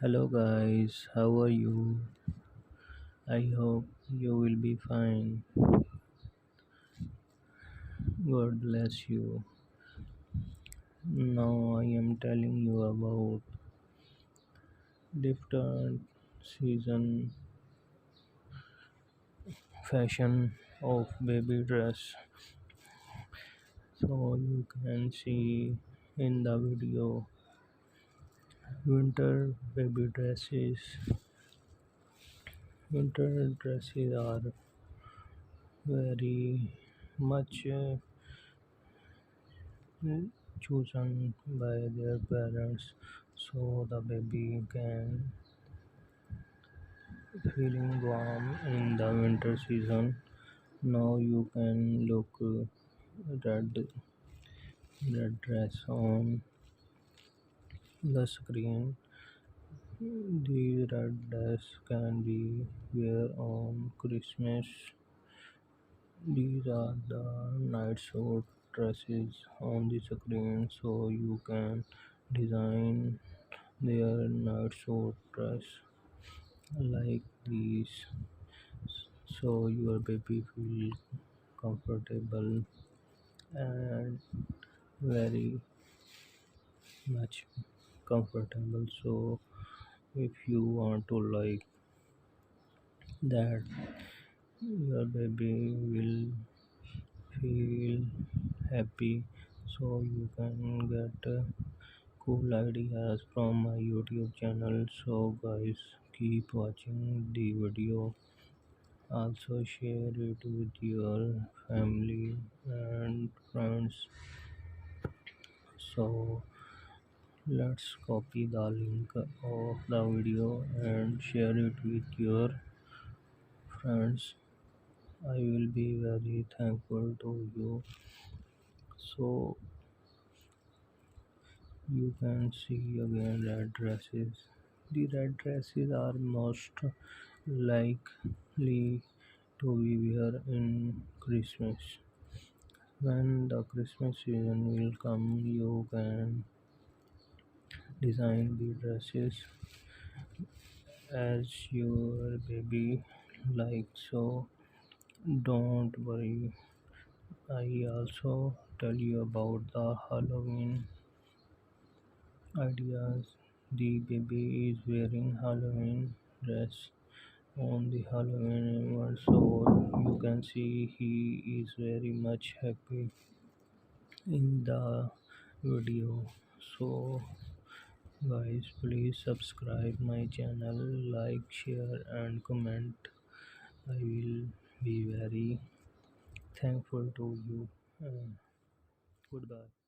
Hello guys, how are you? I hope you will be fine. God bless you. Now I am telling you about different season fashion of baby dress. So you can see in the video winter baby dresses. Winter dresses are very much chosen by their parents so the baby can feeling warm in the winter season. Now you can look red dress on the screen. The red dress can be wear on Christmas. These are the night suit dresses on the screen, so you can design their night suit dress like these, so your baby feel comfortable and very much comfortable. So if you want to like that, your baby will feel happy, so you can get cool ideas from my YouTube channel. So guys, keep watching the video. Also share it with your family and friends. So let's copy the link of the video and share it with your friends. I will be very thankful to you. So you can see again red dresses. The red dresses are most likely to be wear in Christmas. When the Christmas season will come, you can design the dresses as your baby likes. So don't worry. I also tell you about the Halloween ideas. The baby is wearing Halloween dress on the Halloween event, so you can see he is very much happy in the video. So guys, please subscribe my channel, like, share and comment. I will be very thankful to you. Goodbye.